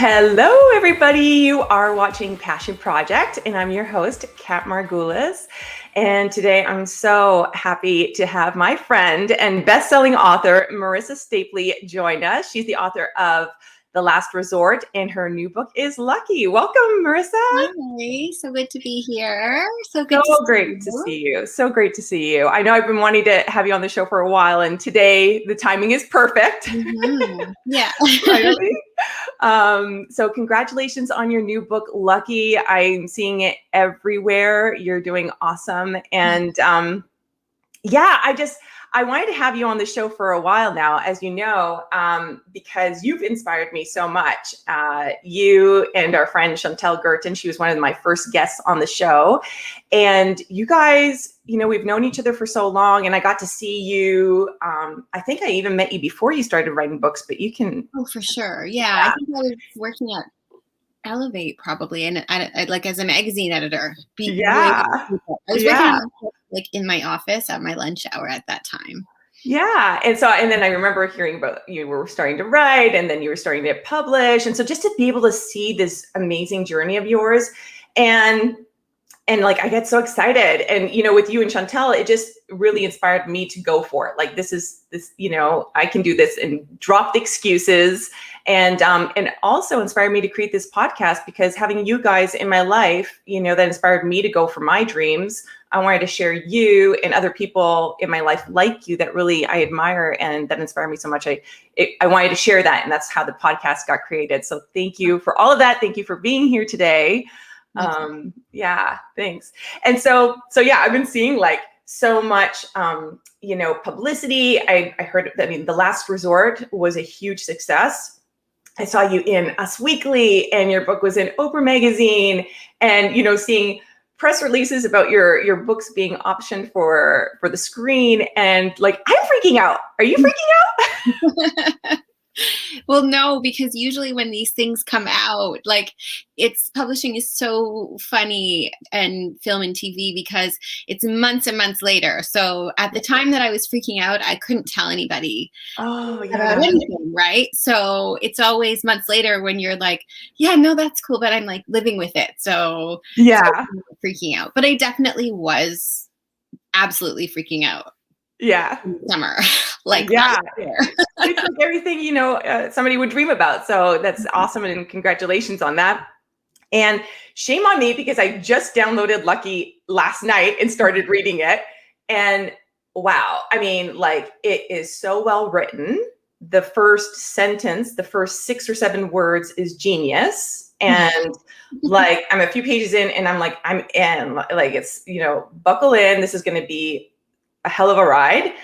Hello, everybody. You are watching Passion Project, and I'm your host, Kat Margulis. And today I'm so happy to have my friend and best-selling author, Marissa Stapley, join us. She's the author of The Last Resort, and her new book is Lucky. Welcome, Marissa. Hi, so good to be here. So good So great to see you. So great to see you. I know I've been wanting to have you on the show for a while, and today the timing is perfect. Mm-hmm. Yeah. Finally. So congratulations on your new book, Lucky. I'm seeing it everywhere. You're doing awesome. And I wanted to have you on the show for a while now, as you know, because you've inspired me so much. You and our friend Chantel Gurton, she was one of my first guests on the show. And you guys, we've known each other for so long, and I got to see you. I think I even met you before you started writing books, but you can. Oh, for sure. Yeah. I think I was working at Elevate probably, and I like as a magazine editor. Yeah. I was working in my office at my lunch hour at that time. Yeah. And then I remember hearing about you were starting to write, and then you were starting to publish. And so just to be able to see this amazing journey of yours, and like, I get so excited. And, with you and Chantel, it just really inspired me to go for it. Like, this, I can do this, and drop the excuses, and also inspired me to create this podcast, because having you guys in my life, that inspired me to go for my dreams. I wanted to share you and other people in my life like you that really I admire and that inspire me so much. I wanted to share that, and that's how the podcast got created. So thank you for all of that. Thank you for being here today. Yeah, thanks. And so yeah, I've been seeing like so much, publicity. I heard, The Last Resort was a huge success. I saw you in Us Weekly, and your book was in Oprah magazine, and, seeing press releases about your books being optioned for the screen. And like, I'm freaking out. Are you freaking out? Well, no, because usually when these things come out, like publishing is so funny, and film and TV, because it's months and months later. So at the time that I was freaking out, I couldn't tell anybody about anything, right? So it's always months later when you're like, yeah, no, that's cool, but I'm like living with it. So yeah, freaking out. But I definitely was absolutely freaking out. Yeah. Summer. Yeah. It's like everything, somebody would dream about. So that's awesome. And congratulations on that. And shame on me, because I just downloaded Lucky last night and started reading it. And wow, it is so well written. The first sentence, the first 6 or 7 words is genius. And like, I'm a few pages in, and I'm like, I'm in. Like, it's, buckle in. This is going to be a hell of a ride.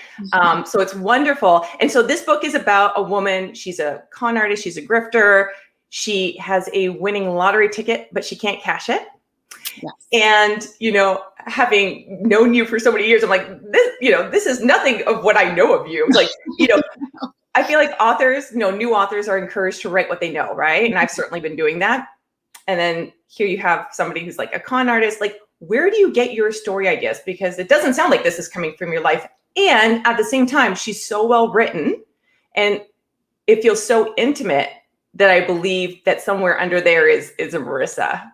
So it's wonderful. And so this book is about a woman. She's a con artist. She's a grifter. She has a winning lottery ticket, but she can't cash it. Yes. And, having known you for so many years, I'm like, this is nothing of what I know of you. Like, I feel like authors, new authors are encouraged to write what they know, right? And I've certainly been doing that. And then here you have somebody who's like a con artist. Like, where do you get your story ideas? Because it doesn't sound like this is coming from your life. And at the same time, she's so well written, and it feels so intimate that I believe that somewhere under there is a Marissa.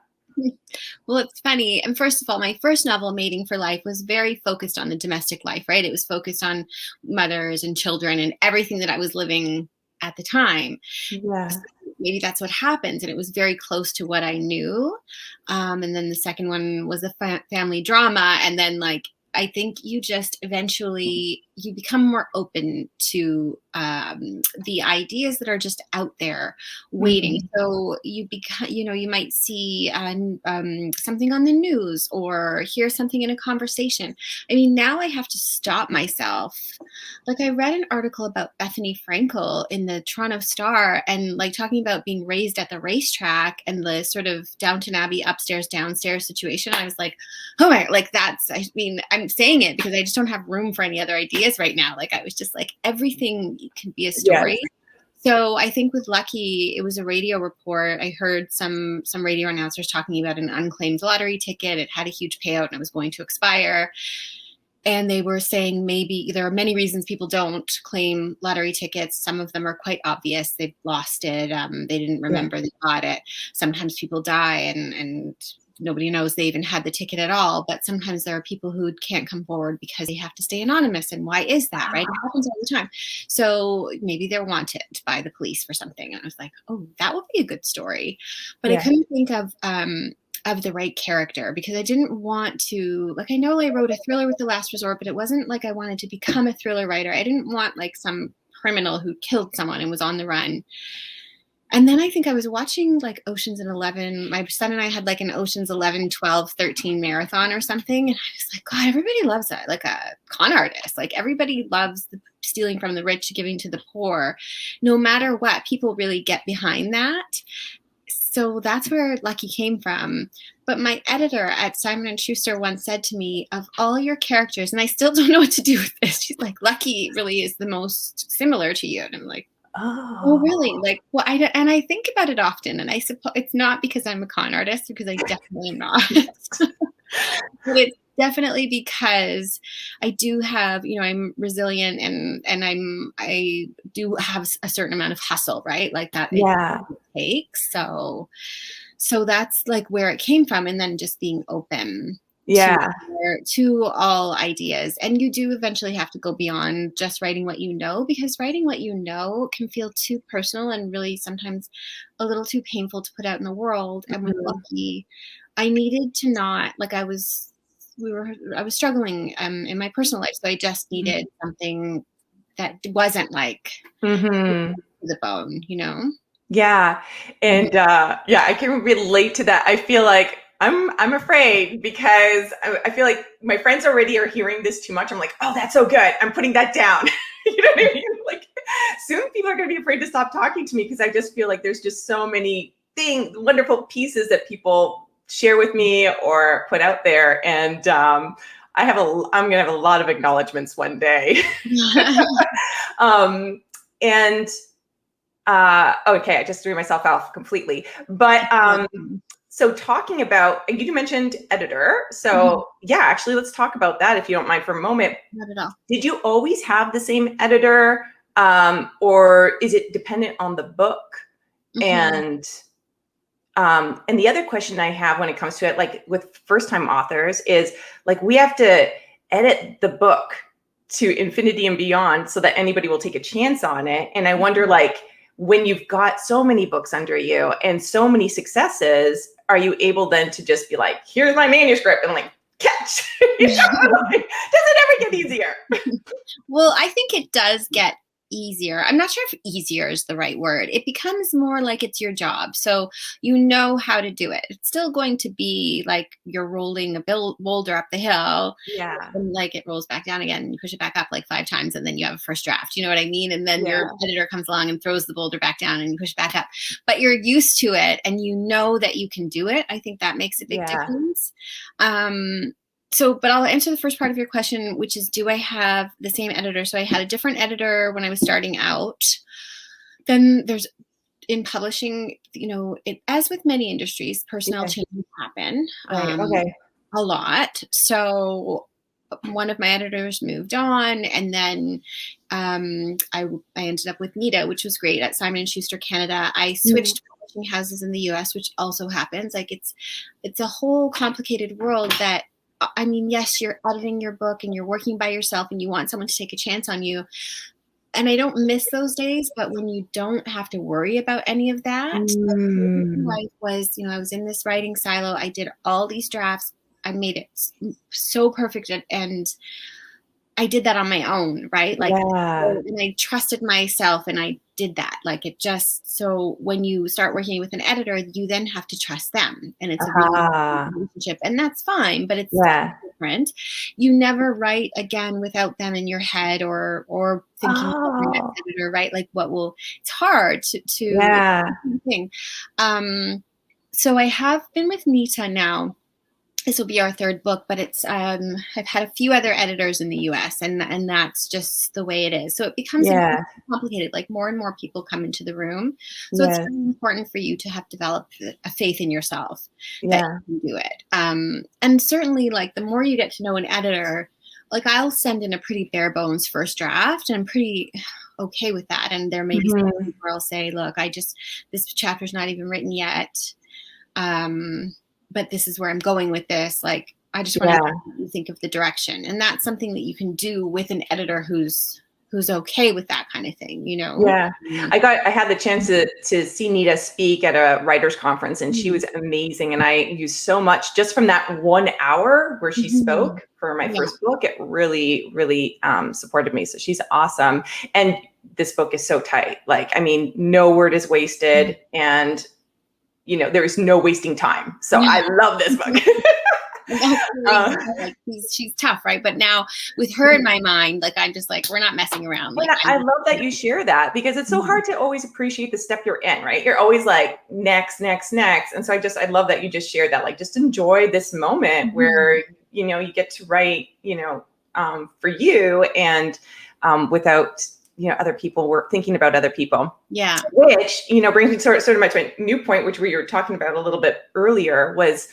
Well, it's funny. And first of all, my first novel, Mating for Life, was very focused on the domestic life, right? It was focused on mothers and children and everything that I was living at the time. Yeah. So maybe that's what happens. And it was very close to what I knew. And then the second one was a family drama. And then I think you just eventually, you become more open to the ideas that are just out there waiting. Mm-hmm. So you become, you might see something on the news or hear something in a conversation. I mean, now I have to stop myself. Like, I read an article about Bethany Frankel in the Toronto Star, and talking about being raised at the racetrack and the sort of Downton Abbey upstairs, downstairs situation. I was like, oh my, I'm saying it because I just don't have room for any other ideas right now. I was just like, everything can be a story. Yes. So I think with Lucky, it was a radio report. I heard some radio announcers talking about an unclaimed lottery ticket. It had a huge payout and it was going to expire. And they were saying maybe there are many reasons people don't claim lottery tickets. Some of them are quite obvious. They've lost it. They didn't remember they got it. Sometimes people die and nobody knows they even had the ticket at all. But sometimes there are people who can't come forward because they have to stay anonymous. And why is that, right? It happens all the time. So maybe they're wanted by the police for something. And I was like, oh, that would be a good story. But I couldn't think of the right character, because I didn't want to, like, I know I wrote a thriller with The Last Resort, but it wasn't like I wanted to become a thriller writer. I didn't want like some criminal who killed someone and was on the run. And then I think I was watching like Ocean's 11. My son and I had like an Ocean's 11, 12, 13 marathon or something. And I was like, God, everybody loves that. Like a con artist. Like everybody loves the stealing from the rich, giving to the poor. No matter what, people really get behind that. So that's where Lucky came from. But my editor at Simon & Schuster once said to me, of all your characters, and I still don't know what to do with this, she's like, Lucky really is the most similar to you. And I'm like, oh really? Like, well, I think about it often, and I suppose it's not because I'm a con artist, because I definitely am not. But it's definitely because I do have, I'm resilient and I do have a certain amount of hustle, right? Like that it takes. So that's like where it came from. And then just being open to all ideas. And you do eventually have to go beyond just writing what you know, because writing what you know can feel too personal and really sometimes a little too painful to put out in the world. And with Lucky, I needed to not, like I was struggling in my personal life. So I just needed something that wasn't like the bone, Yeah. And I can relate to that. I feel like I'm afraid, because I feel like my friends already are hearing this too much. I'm like, oh, that's so good. I'm putting that down. You know what I mean? Like soon people are going to be afraid to stop talking to me, because I just feel like there's just so many wonderful pieces that people share with me or put out there. And I'm going to have a lot of acknowledgments one day. Okay, I just threw myself off completely. But so talking about, you mentioned editor. So actually, let's talk about that if you don't mind for a moment. Not at all. Did you always have the same editor, or is it dependent on the book? And the other question I have when it comes to it, like with first-time authors, is like we have to edit the book to infinity and beyond so that anybody will take a chance on it. And I wonder, like, when you've got so many books under you and so many successes, are you able then to just be like, here's my manuscript, and like, catch? Does it ever get easier? Well, I think it does get easier. I'm not sure if easier is the right word. It becomes more like it's your job. So you know how to do it. It's still going to be like you're rolling a boulder up the hill. Yeah. And like it rolls back down again, and you push it back up like 5 times, and then you have a first draft. You know what I mean? And then your editor comes along and throws the boulder back down, and you push it back up. But you're used to it, and you know that you can do it. I think that makes a big difference. But I'll answer the first part of your question, which is, do I have the same editor? So I had a different editor when I was starting out. Then there's, in publishing, as with many industries, personnel changes happen a lot. So one of my editors moved on, and then I ended up with Nita, which was great, at Simon & Schuster Canada. I switched publishing houses in the US, which also happens. Like it's a whole complicated world that, I mean, yes, you're editing your book and you're working by yourself and you want someone to take a chance on you. And I don't miss those days, but when you don't have to worry about any of that, life was, I was in this writing silo. I did all these drafts. I made it so perfect. And I did that on my own, right? Like, and I trusted myself, and I did that. Like, it just, so when you start working with an editor, you then have to trust them, and it's a really relationship, and that's fine, but it's different. You never write again without them in your head, or thinking about your next editor, right? Like, it's hard to think. So I have been with Nita now. This will be our third book, but it's I've had a few other editors in the US, and that's just the way it is. So it becomes complicated. Like, more and more people come into the room. So it's really important for you to have developed a faith in yourself that you can do it. And certainly, like, the more you get to know an editor, like I'll send in a pretty bare bones first draft, and I'm pretty okay with that. And there may be some Mhm. where I'll say, look, this chapter's not even written yet. But this is where I'm going with this. Like, I just want to Yeah. know what you think of the direction. And that's something that you can do with an editor who's okay with that kind of thing, you know? Yeah. I had the chance to see Nita speak at a writers conference, and she Mhm. was amazing. And I used so much just from that 1 hour where she Mhm. spoke for my Yeah. first book. It really, really supported me. So she's awesome. And this book is so tight. Like, I mean, no word is wasted, and there is no wasting time. So Yeah. I love this book. That's Uh, crazy. Like she's tough, right? But now with her in my mind, like I'm just like, we're not messing around. Like And I love that you share that, because it's so hard to always appreciate the step you're in, right? You're always like, next, next, next. And so I love that you just shared that. Like, just enjoy this moment where, you get to write, for you, and without, other people were thinking about other people. Yeah. Which, brings me sort of my new point, which we were talking about a little bit earlier, was,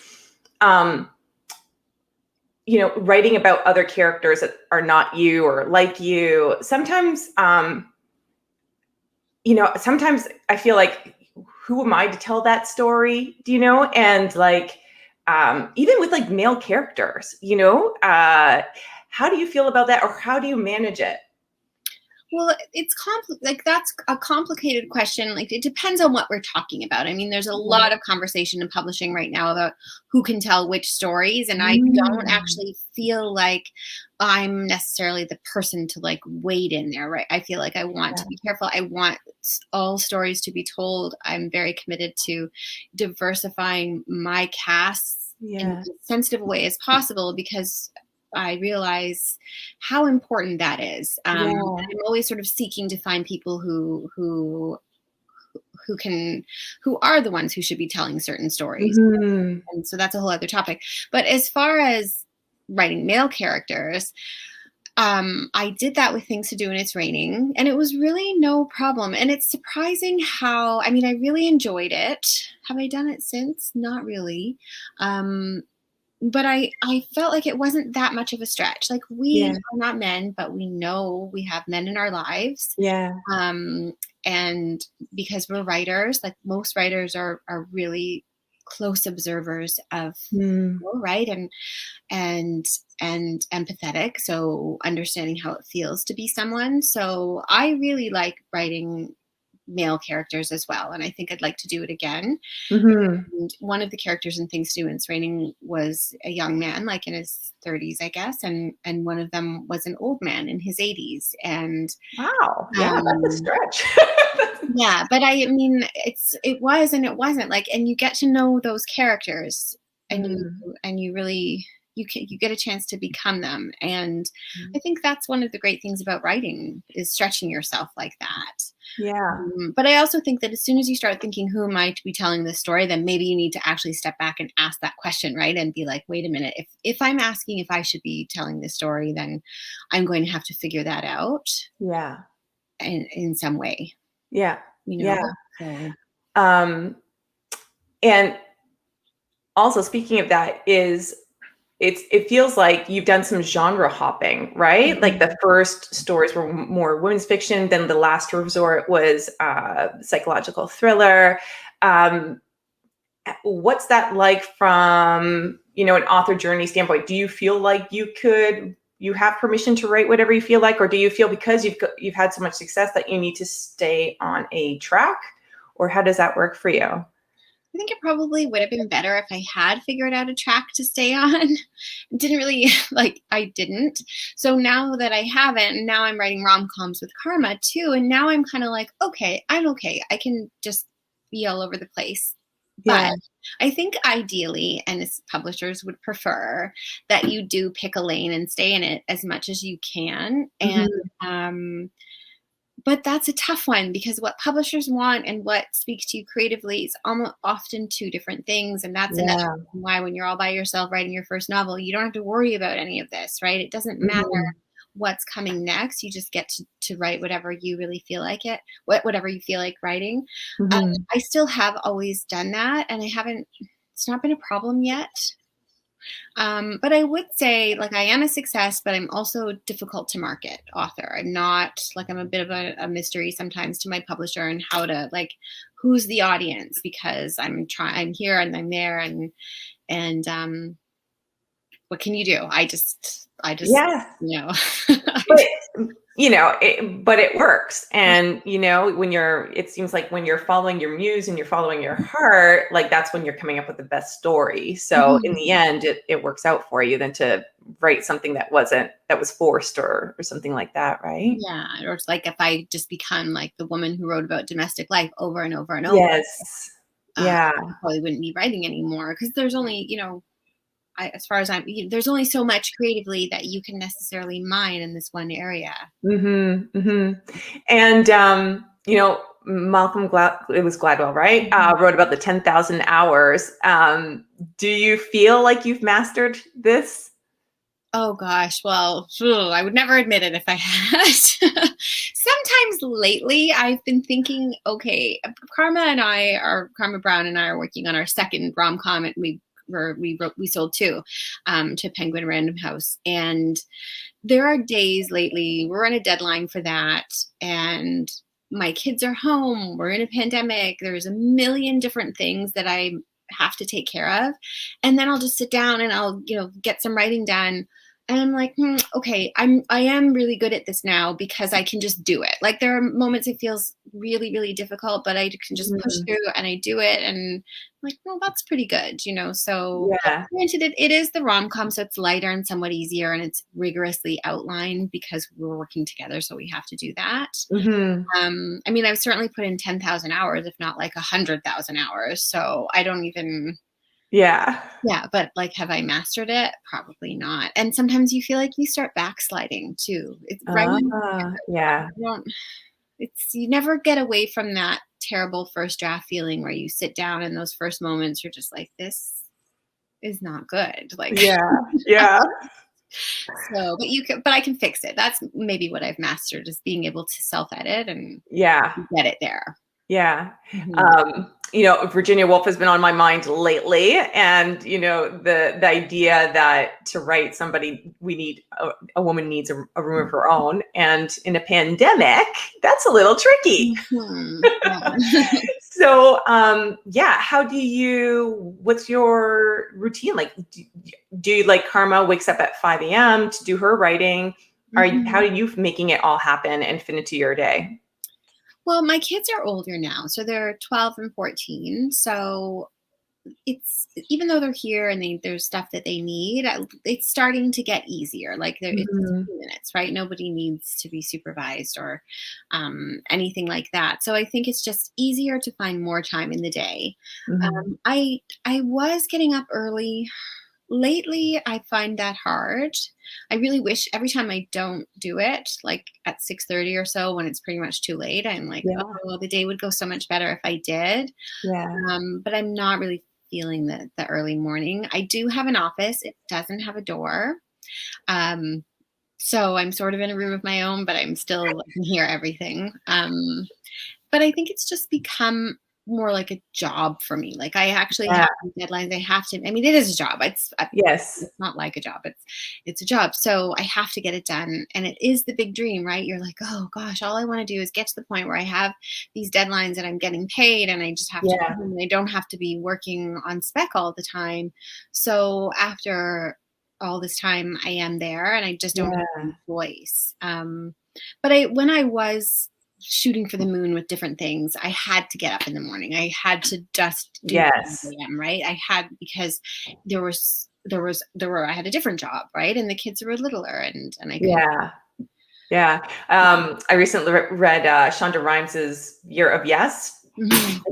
writing about other characters that are not you or like you. Sometimes I feel like, who am I to tell that story? And like, even with like male characters, how do you feel about that, or how do you manage it? Well, it's like that's a complicated question. Like it depends on what we're talking about. I mean, there's a lot of conversation in publishing right now about who can tell which stories, and I don't actually feel like I'm necessarily the person to like wade in there, right? I feel like I want to be careful. I want all stories to be told. I'm very committed to diversifying my casts in as sensitive a way as possible, because I realize how important that is. I'm always sort of seeking to find people who are the ones who should be telling certain stories. And so that's a whole other topic. But as far as writing male characters, I did that with Things to Do and It's Raining, and it was really no problem. And it's surprising how, I mean, I really enjoyed it. Have I done it since? Not really. But I felt like it wasn't that much of a stretch. Like we are not men, but we know we have men in our lives. Yeah. And because we're writers, like most writers are really close observers of people, right? And empathetic. So understanding how it feels to be someone. So I really like writing male characters as well, and I think I'd like to do it again. And one of the characters in Things to Do and It's Raining was a young man, like in his 30s, I guess, and one of them was an old man in his 80s. And wow, yeah, that's a stretch. yeah, but I mean, it was and it wasn't, like, and you get to know those characters, and you really you get a chance to become them. And I think that's one of the great things about writing, is stretching yourself like that. But I also think that as soon as you start thinking, who am I to be telling this story, then maybe you need to actually step back and ask that question, right? And be like, wait a minute, if I'm asking if I should be telling this story, then I'm going to have to figure that out. In some way. So. And also, speaking of that, it feels like you've done some genre hopping, right? Like the first stories were more women's fiction, then the last resort was psychological thriller. What's that like from an author journey standpoint? Do you feel like you have permission to write whatever you feel like, or do you feel because you've had so much success that you need to stay on a track, or how does that work for you? I think it probably would have been better if I had figured out a track to stay on. Didn't really, I didn't. So now that I haven't, and now I'm writing rom-coms with Karma too, and now I'm kind of like, okay, I'm okay. I can just be all over the place. But I think ideally, and as publishers would prefer, that you do pick a lane and stay in it as much as you can. And but that's a tough one, because what publishers want and what speaks to you creatively is often two different things. And that's another reason why, when you're all by yourself writing your first novel, you don't have to worry about any of this, right? It doesn't matter what's coming next. You just get to write whatever you really feel like whatever you feel like writing. I still have always done that, and it's not been a problem yet. But I would say, like, I am a success, but I'm also a difficult to market author. I'm not like, I'm a bit of a mystery sometimes to my publisher and how to, like, who's the audience, because I'm here and I'm there, and what can you do? I just, Yeah. you know, But but it works. And it seems like when you're following your muse and you're following your heart, like that's when you're coming up with the best story. So in the end, it works out for you than to write something that was forced or something like that, right? yeah. Or it's like if I just become like the woman who wrote about domestic life over and over and over, Yes. Yeah. I probably wouldn't be writing anymore, because there's only, as far as there's only so much creatively that you can necessarily mine in this one area. Mm-hmm. Mm-hmm. And Malcolm it was Gladwell, right? Wrote about the 10,000 hours. Do you feel like you've mastered this? Oh gosh, well, I would never admit it if I had. Sometimes lately I've been thinking, okay, Karma Brown and I are working on our second rom-com, and we sold two to Penguin Random House. And there are days lately, we're on a deadline for that, and my kids are home, we're in a pandemic, there's a million different things that I have to take care of. And then I'll just sit down and I'll, get some writing done. And I'm like, okay, I am really good at this now because I can just do it. Like, there are moments it feels really, really difficult, but I can just push through and I do it. And I'm like, well, that's pretty good, So Yeah. granted, it is the rom-com, so it's lighter and somewhat easier, and it's rigorously outlined because we're working together, so we have to do that. Mm-hmm. I mean, I've certainly put in 10,000 hours, if not like 100,000 hours. So I don't even. Yeah. Yeah, but like, have I mastered it? Probably not. And sometimes you feel like you start backsliding too. It's right. Yeah. You never get away from that terrible first draft feeling where you sit down and those first moments you're just like, this is not good. Like, Yeah. Yeah. so, but I can fix it. That's maybe what I've mastered, is being able to self-edit and Yeah. get it there. Yeah. Virginia Woolf has been on my mind lately. And, the idea that to write somebody, a woman needs a room of her own. And in a pandemic, that's a little tricky. Yeah. So, what's your routine? Like, do you, like, Karma wakes up at 5 a.m. to do her writing? How are you making it all happen and fit into your day? Well, my kids are older now, so they're 12 and 14. So it's, even though they're here and there's stuff that they need, it's starting to get easier. Like, it's a few minutes, right? Nobody needs to be supervised or anything like that. So I think it's just easier to find more time in the day. I was getting up early. Lately, I find that hard. I really wish every time I don't do it, like at 6:30 or so, when it's pretty much too late, I'm like, oh, the day would go so much better if I did. Yeah. But I'm not really feeling the early morning. I do have an office. It doesn't have a door. So I'm sort of in a room of my own, but I'm still, I can hear everything. But I think it's just become more like a job for me. Like, I actually have deadlines. I have to, I mean, it is a job. It's not like a job. It's a job. So I have to get it done. And it is the big dream, right? You're like, oh gosh, all I want to do is get to the point where I have these deadlines and I'm getting paid, and I just have to, and I don't have to be working on spec all the time. So after all this time, I am there, and I just don't have any voice. But when I was shooting for the moon with different things, I had to get up in the morning. I had to just do AM, right? I had, because I had a different job, right? And the kids were littler, and I couldn't. I recently read Shonda Rhimes' Year of Yes.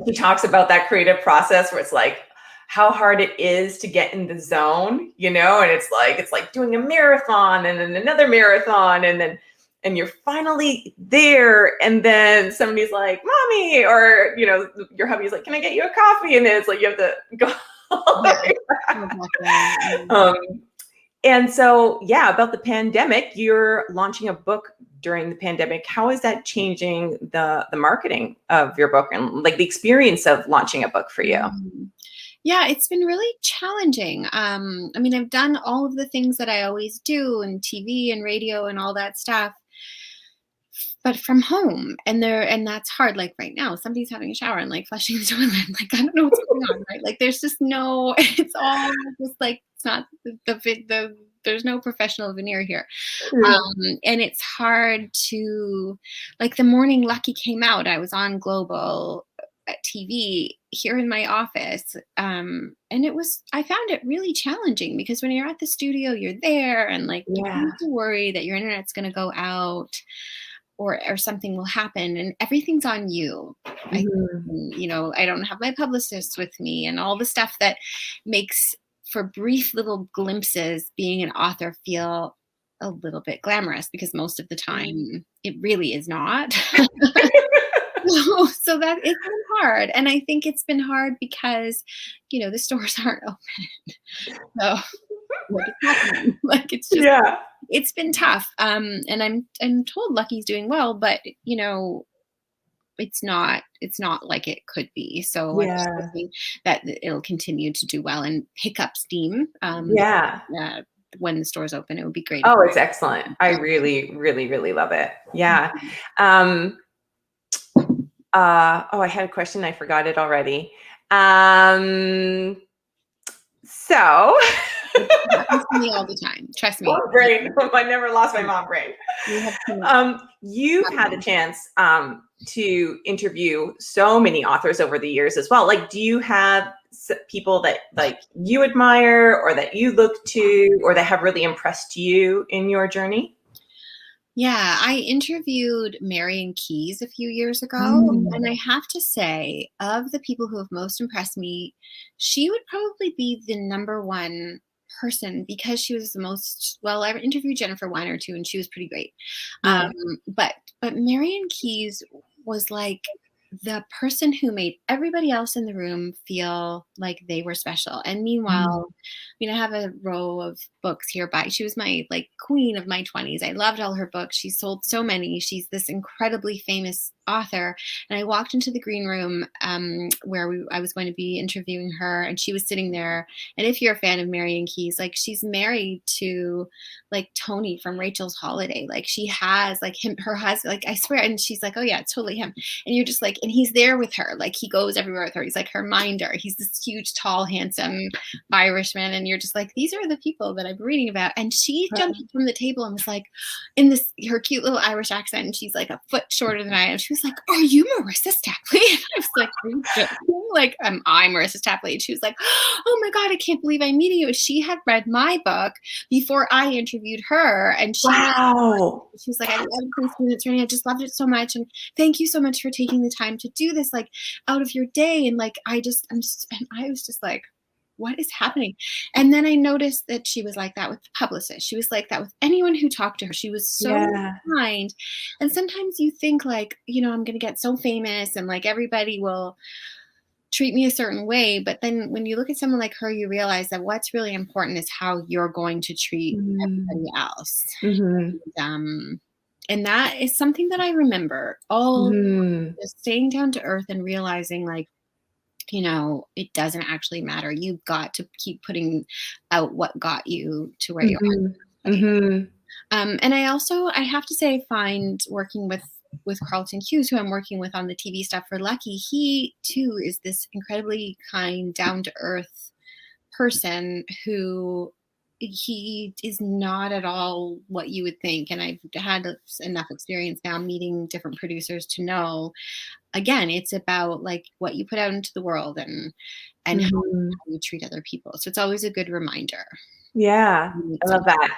She talks about that creative process where it's like how hard it is to get in the zone, and it's like doing a marathon and then another marathon, and you're finally there, and then somebody's like, mommy, or your hubby's like, can I get you a coffee? And then it's like you have to go all the way back. And so, about the pandemic, you're launching a book during the pandemic. How is that changing the marketing of your book and like the experience of launching a book for you? Yeah, it's been really challenging. I mean, I've done all of the things that I always do in TV and radio and all that stuff, but from home. And that's hard. Like right now, somebody's having a shower and like flushing the toilet. Like, I don't know what's going on, right? Like there's just no, it's all just like, it's not there's no professional veneer here. Yeah. And it's hard to, like the morning Lucky came out, I was on Global TV here in my office. And I found it really challenging because when you're at the studio, you're there and like you Yeah. have to worry that your internet's going to go out or something will happen and everything's on you. I don't have my publicist with me and all the stuff that makes for brief little glimpses being an author feel a little bit glamorous because most of the time it really is not. So that it's been hard. And I think it's been hard because, the stores aren't open. So what is happening? Like it's just Yeah. it's been tough. And I'm told Lucky's doing well, but it's not like it could be. So I'm just Yeah. hoping that it'll continue to do well and pick up steam. Yeah. When the stores open, it would be great. Oh, it's excellent. I really, really, really love it. Yeah. I had a question. I forgot it already. So It happens to me all the time. Trust me. mom brain. I never lost my mom brain. You've had a chance to interview so many authors over the years as well. Like, do you have people that like you admire or that you look to or that have really impressed you in your journey? Yeah, I interviewed Marian Keyes a few years ago, and I have to say, of the people who have most impressed me, she would probably be the number one person because she was the most, well, I interviewed Jennifer Weiner too, and she was pretty great. Yeah. But Marian Keyes was like the person who made everybody else in the room feel like they were special. And meanwhile, I have a row of books hereby. She was my like queen of my 20s. I loved all her books. She sold so many. She's this incredibly famous author. And I walked into the green room where I was going to be interviewing her, and she was sitting there. And if you're a fan of Marian Keyes, like she's married to like Tony from Rachel's Holiday. Like she has like her husband, like I swear. And she's like, oh yeah, it's totally him. And you're just like, and he's there with her. Like he goes everywhere with her. He's like her minder. He's this huge, tall, handsome Irishman. And you're just like, these are the people that I'm reading about. And she jumped up from the table and was like, in her cute little Irish accent, and she's like a foot shorter than I am. She was like, are you Marissa Stapley? And I was like, are you joking? Like, I'm Marissa Stapley. And she was like, oh my God, I can't believe I'm meeting you. She had read my book before I interviewed her. And she was like, I love Prince Journey. I just loved it so much. And thank you so much for taking the time to do this, like out of your day. And like, I was just like, what is happening? And then I noticed that she was like that with the publicist. She was like that with anyone who talked to her. She was so kind. And sometimes you think like, I'm going to get so famous and like everybody will treat me a certain way. But then when you look at someone like her, you realize that what's really important is how you're going to treat everybody else. And that is something that I remember just staying down to earth and realizing like, it doesn't actually matter. You've got to keep putting out what got you to where you're at. And I have to say, I find working with Carlton Hughes, who I'm working with on the TV stuff for Lucky, he too is this incredibly kind, down to earth person who he is not at all what you would think. And I've had enough experience now meeting different producers to know, again, it's about like what you put out into the world and how you treat other people. So it's always a good reminder. Yeah, I love that.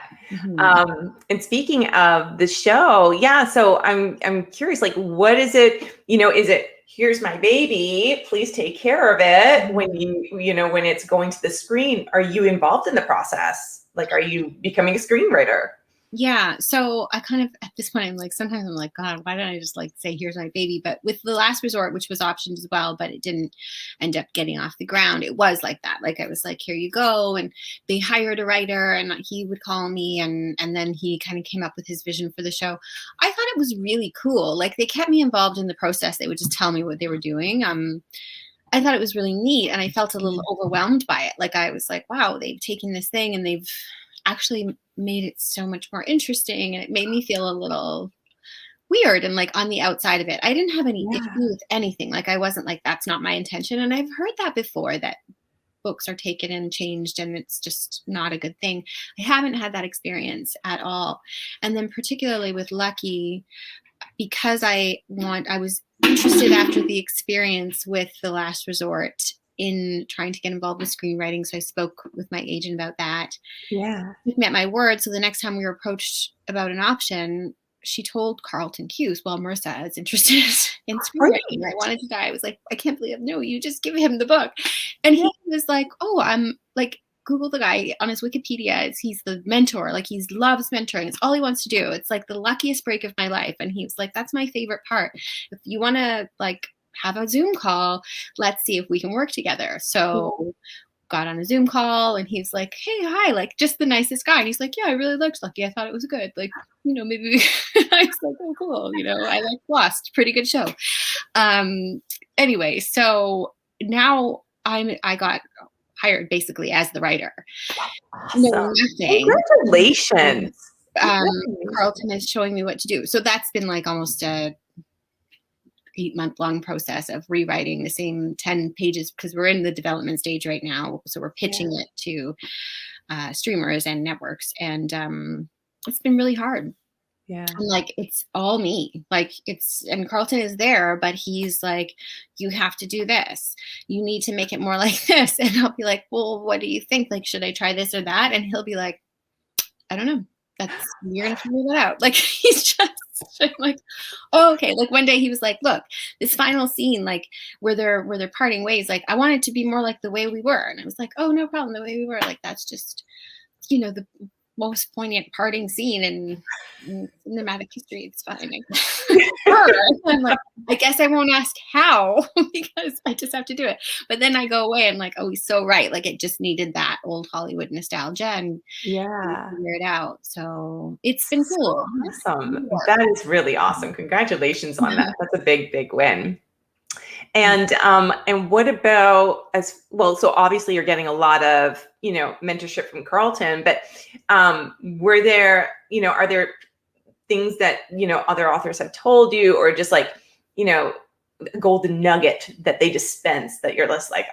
And speaking of the show, so I'm curious, like, what is it? Is it here's my baby, please take care of it when when it's going to the screen? Are you involved in the process? Like, are you becoming a screenwriter? Yeah. So I kind of, at this point, I'm like, sometimes I'm like, God, why don't I just like say, here's my baby? But with The Last Resort, which was optioned as well, but it didn't end up getting off the ground. It was like that. Like I was like, here you go. And they hired a writer and he would call me and then he kind of came up with his vision for the show. I thought it was really cool. Like they kept me involved in the process. They would just tell me what they were doing. I thought it was really neat, and I felt a little overwhelmed by it. Like, I was like, wow, they've taken this thing and they've actually made it so much more interesting. And it made me feel a little weird and like on the outside of it. I didn't have any issue with anything. Like, I wasn't like, that's not my intention. And I've heard that before, that books are taken and changed and it's just not a good thing. I haven't had that experience at all. And then particularly with Lucky, because I was interested after the experience with The Last Resort in trying to get involved with screenwriting. So I spoke with my agent about that. Yeah. Took me at my word. So the next time we were approached about an option, she told Carlton Cuse, well, Marissa is interested in screenwriting. I wanted to die. I was like, I can't believe, no, you just give him the book. And he was like, oh, I'm like, Google the guy on his Wikipedia. He's the mentor. Like, he loves mentoring. It's all he wants to do. It's like the luckiest break of my life. And he was like, that's my favorite part. If you want to like have a Zoom call, let's see if we can work together. So got on a Zoom call and he's like, hey, hi, like just the nicest guy. And he's like, yeah, I really liked Lucky. I thought it was good. Like, you know, maybe I was like, oh, cool. You know, I like Lost. Pretty good show. Anyway, so now I got hired basically as the writer. Awesome. No, nothing. Congratulations. Carlton is showing me what to do. So that's been like almost a 8-month-long process of rewriting the same 10 pages because we're in the development stage right now. So we're pitching it to streamers and networks. And it's been really hard. Yeah. And like, it's all me. Like, and Carlton is there, but he's like, you have to do this. You need to make it more like this. And I'll be like, well, what do you think? Like, should I try this or that? And he'll be like, I don't know. You're going to figure that out. Like, he's just like, oh, okay. Like, one day he was like, look, this final scene, like where they're parting ways, like, I want it to be more like the way we were. And I was like, oh, no problem. The way we were. Like, that's just, you know, the most poignant parting scene in cinematic history. It's fine. I'm like, I guess I won't ask how because I just have to do it. But then I go away and like, oh, he's so right. Like, it just needed that old Hollywood nostalgia and figure it out. So it's been cool. Awesome. That is really awesome. Congratulations on that. That's a big, big win. And what about as well? So obviously you're getting a lot of, you know, mentorship from Carlton, but were there, you know, are there things that, you know, other authors have told you, or just like, you know, a golden nugget that they dispense that you're just like,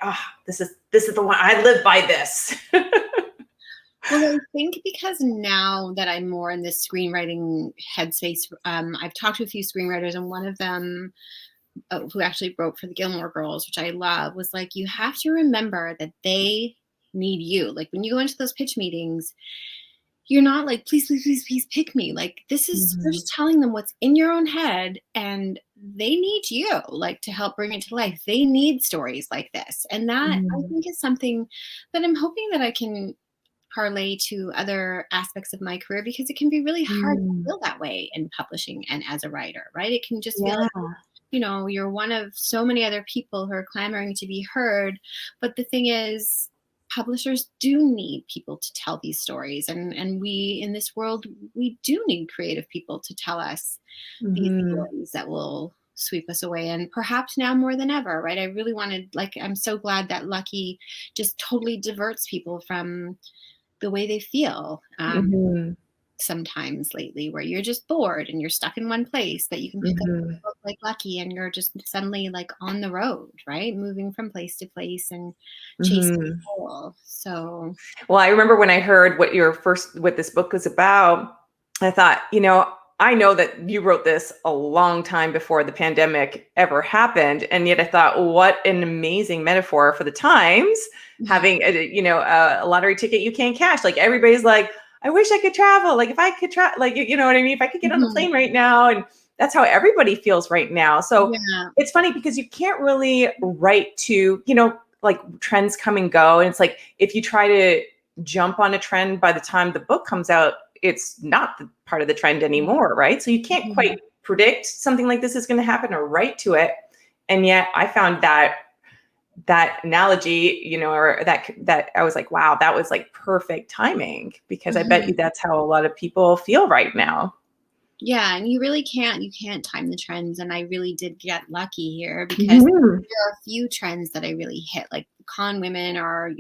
this is the one, I live by this. Well, I think because now that I'm more in this screenwriting headspace, I've talked to a few screenwriters, and one of them who actually wrote for the Gilmore Girls, which I love, was like, you have to remember that they need you. Like, when you go into those pitch meetings, you're not like, please, please, please, please pick me. Like, this is, you're just telling them what's in your own head, and they need you, like, to help bring it to life. They need stories like this. And that I think is something that I'm hoping that I can parlay to other aspects of my career, because it can be really hard to feel that way in publishing and as a writer, right? It can just feel like, you know, you're one of so many other people who are clamoring to be heard. But the thing is, publishers do need people to tell these stories. And we, in this world, we do need creative people to tell us these stories that will sweep us away. And perhaps now more than ever, right? I really wanted, like, I'm so glad that Lucky just totally diverts people from the way they feel. Sometimes lately, where you're just bored and you're stuck in one place, but you can pick up a book like Lucky and you're just suddenly like on the road, right? Moving from place to place and chasing the goal. So, well, I remember when I heard what this book was about, I thought, you know, I know that you wrote this a long time before the pandemic ever happened. And yet I thought, what an amazing metaphor for the times, having a lottery ticket you can't cash. Like, everybody's like, I wish I could travel. Like, if I could travel, like, you know what I mean? If I could get on a plane right now. And that's how everybody feels right now. So it's funny because you can't really write to, you know, like, trends come and go. And it's like, if you try to jump on a trend, by the time the book comes out, it's not the part of the trend anymore. Right. So you can't quite predict something like this is going to happen or write to it. And yet I found that analogy, you know, or that I was like, wow, that was like perfect timing, because I bet you that's how a lot of people feel right now. Yeah, and you can't time the trends, and I really did get lucky here because Mhm. there are a few trends that I really hit, like con women are,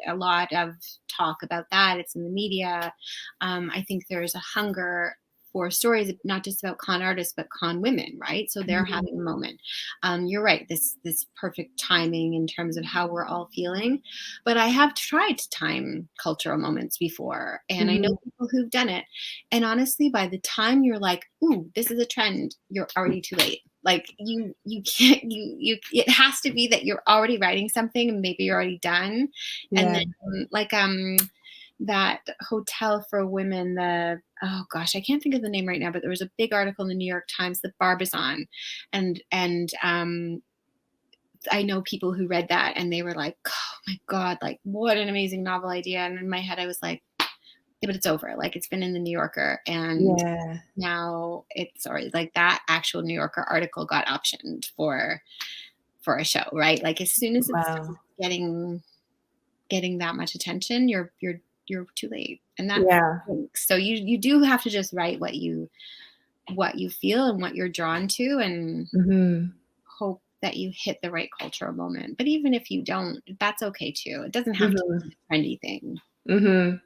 a lot of talk about that. It's in the media. I think there's a hunger for stories, not just about con artists, but con women, right? So they're Mhm. having a moment. You're right. This perfect timing in terms of how we're all feeling. But I have tried to time cultural moments before, and I know Mhm. people who've done it. And honestly, by the time you're like, ooh, this is a trend, you're already too late. Like you can't it has to be that you're already writing something and maybe you're already done. And Yeah. then that hotel for women, oh gosh, I can't think of the name right now, but there was a big article in the New York Times, the Barbizon. And I know people who read that and they were like, oh my God, like what an amazing novel idea. And in my head I was like, yeah, but it's over. Like it's been in the New Yorker, and Yeah. now it's already like that actual New Yorker article got optioned for a show, right? Like as soon as it's Wow. getting that much attention, you're too late, and that Yeah. stinks. So you do have to just write what you feel and what you're drawn to, and Mhm. hope that you hit the right cultural moment. But even if you don't, that's okay too. It doesn't have to Mhm. be a trendy thing. Mhm.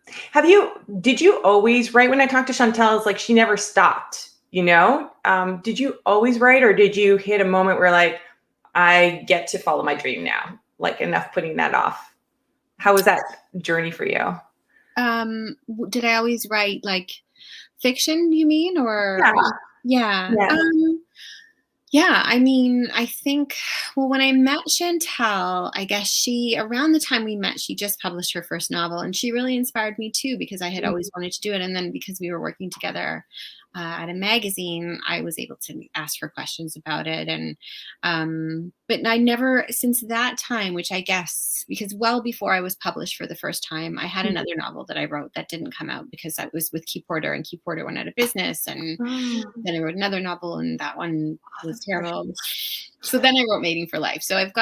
Did you always write? When I talked to Chantel, it's like she never stopped, you know? Did you always write, or did you hit a moment where like, I get to follow my dream now? Like enough putting that off. How was that journey for you? Did I always write like fiction, you mean? Or Yeah. yeah. Yeah. Yeah, I mean, I think, well, when I met Chantel, I guess around the time we met, she just published her first novel, and she really inspired me too, because I had always wanted to do it. And then because we were working together at a magazine, I was able to ask her questions about it. But I never, since that time, which I guess, because well before I was published for the first time, I had another novel that I wrote that didn't come out because I was with Key Porter, and Key Porter went out of business. And Oh, then I wrote another novel, and that one was that's terrible. precious. So then I wrote Mating for Life. So it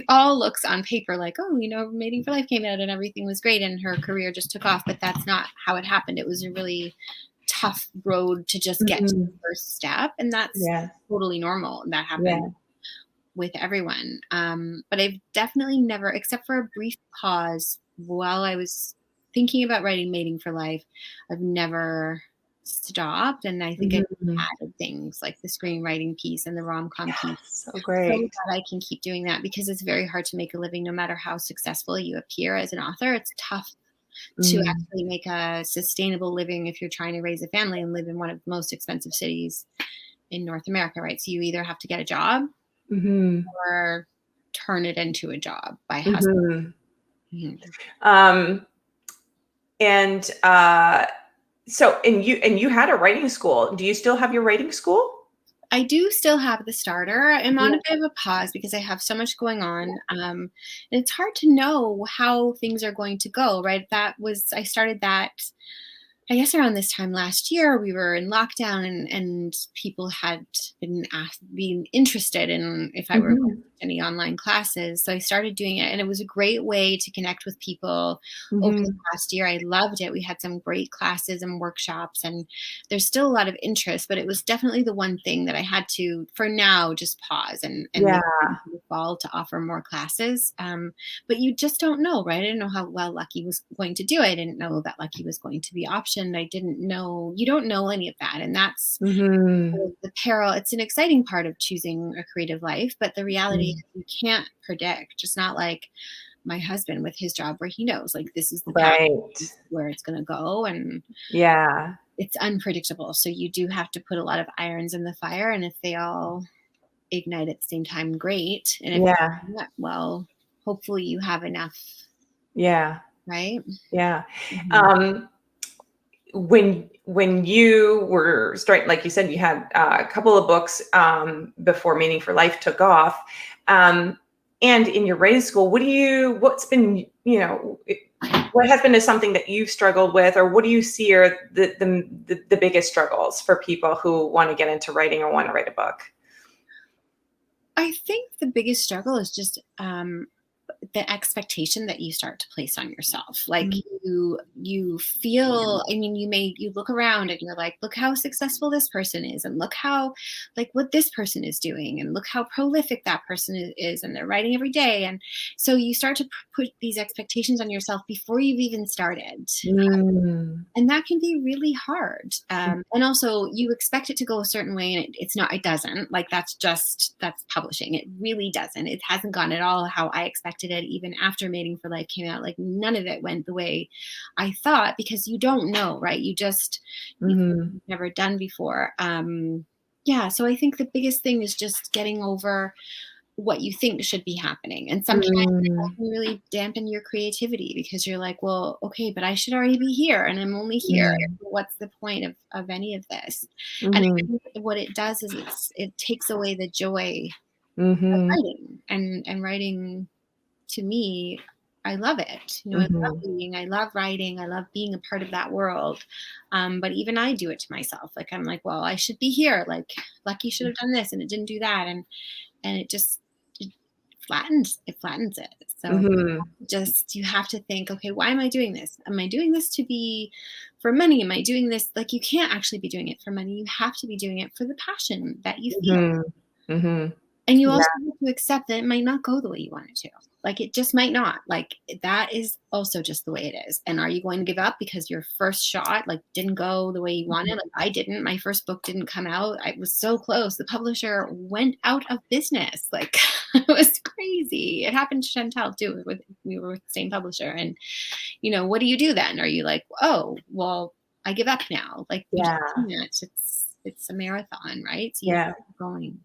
all looks on paper like, oh, Mating for Life came out and everything was great and her career just took off. But that's not how it happened. It was a really tough road to just get to the Mhm. first step. And that's Yeah. totally normal. That happens Yeah. with everyone. But I've definitely never, except for a brief pause while I was thinking about writing Mating for Life, I've never stopped. And I think I've Mhm. added things like the screenwriting piece and the rom-com piece. So So great. that I can keep doing that, because it's very hard to make a living no matter how successful you appear as an author. It's tough to Mm. actually make a sustainable living if you're trying to raise a family and live in one of the most expensive cities in North America, right? So you either have to get a job Mhm. or turn it into a job by hustle. Mhm. Mhm. Um, and you had a writing school. Do you still have your writing school? I do still have the starter. I'm on Yeah. a bit of a pause because I have so much going on. And it's hard to know how things are going to go, right? I started that, I guess, around this time last year. We were in lockdown, and people had being interested in if I were going Mhm. to teach any online classes. So I started doing it, and it was a great way to connect with people over the Mhm. past year. I loved it. We had some great classes and workshops, and there's still a lot of interest, but it was definitely the one thing that I had to, for now, just pause and Yeah. wait for the fall to offer more classes. But you just don't know, right? I didn't know how well Lucky was going to do. I didn't know that Lucky was going to be optioned. I didn't know, you don't know any of that. And that's Mhm. the peril. It's an exciting part of choosing a creative life, but the reality Mm. is you can't predict. Just not like my husband with his job, where he knows like this is the path Right. where it's going to go, and Yeah. it's unpredictable. So you do have to put a lot of irons in the fire, and if they all ignite at the same time, great. And if Yeah. not, well, hopefully you have enough, Yeah. right? Yeah. Mhm. Um, when you were starting, like you said, you had a couple of books before Meaning for Life took off. And in your writing school, what's been, what has been something that you've struggled with, or what do you see are the biggest struggles for people who want to get into writing or want to write a book? I think the biggest struggle is just the expectation that you start to place on yourself. Like you feel, I mean, you look around and you're like, look how successful this person is, and look how, like, what this person is doing, and look how prolific that person is, and they're writing every day. And so you start to put these expectations on yourself before you've even started. And that can be really hard. And also you expect it to go a certain way, and it doesn't. Like, that's publishing. It really doesn't. It hasn't gone at all how I expected it. Even after Mating for Life came out, like, none of it went the way I thought, because you don't know, right? You've never done before. So I think the biggest thing is just getting over what you think should be happening. And sometimes it can really dampen your creativity, because you're like, well, okay, but I should already be here, and I'm only here. What's the point of any of this? And I think what it does is it takes away the joy of writing. And writing, to me, I love it. I love reading, I love writing, I love being a part of that world. But even I do it to myself. Like, I'm like, well, I should be here. Like, Lucky should have done this, and it didn't do that. And it just flattens it. So just, you have to think, okay, why am I doing this? Am I doing this to be for money? Am I doing this? Like, you can't actually be doing it for money. You have to be doing it for the passion that you feel. And you also have to accept that it might not go the way you want it to. Like, it just might not. Like, that is also just the way it is. And are you going to give up because your first shot, like, didn't go the way you wanted? Like, I didn't. My first book didn't come out. I was so close. The publisher went out of business. Like, it was crazy. It happened to Chantal too. We were with the same publisher. And, what do you do then? Are you like, oh, well, I give up now? Like, it's a marathon, right? So you have to keep going.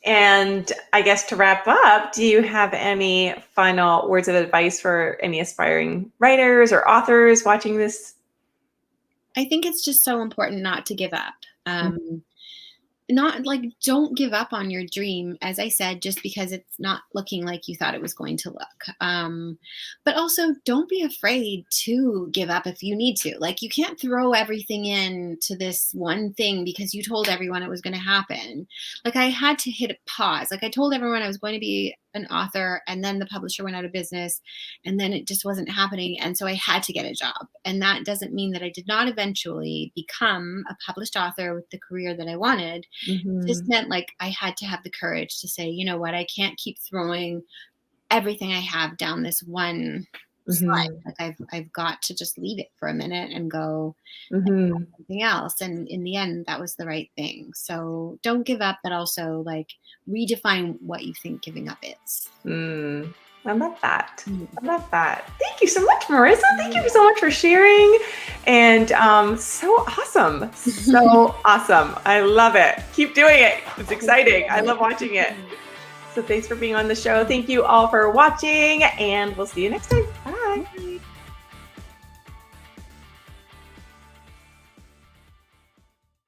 And I guess to wrap up, do you have any final words of advice for any aspiring writers or authors watching this? I think it's just so important not to give up. Not like, don't give up on your dream, as I said, just because it's not looking like you thought it was going to look. But also, don't be afraid to give up if you need to. Like, you can't throw everything into this one thing because you told everyone it was going to happen. Like, I had to hit a pause. Like, I told everyone I was going to be an author, and then the publisher went out of business, and then it just wasn't happening. And so I had to get a job. And that doesn't mean that I did not eventually become a published author with the career that I wanted. It just meant, like, I had to have the courage to say, you know what, I can't keep throwing everything I have down this one slide. Like, I've got to just leave it for a minute and go and something else. And in the end, that was the right thing. So don't give up, but also, like, redefine what you think giving up is. I love that. I love that. Thank you so much, Marissa. Thank you so much for sharing. And so awesome. So awesome. I love it. Keep doing it. It's exciting. I love watching it. So thanks for being on the show. Thank you all for watching, and we'll see you next time.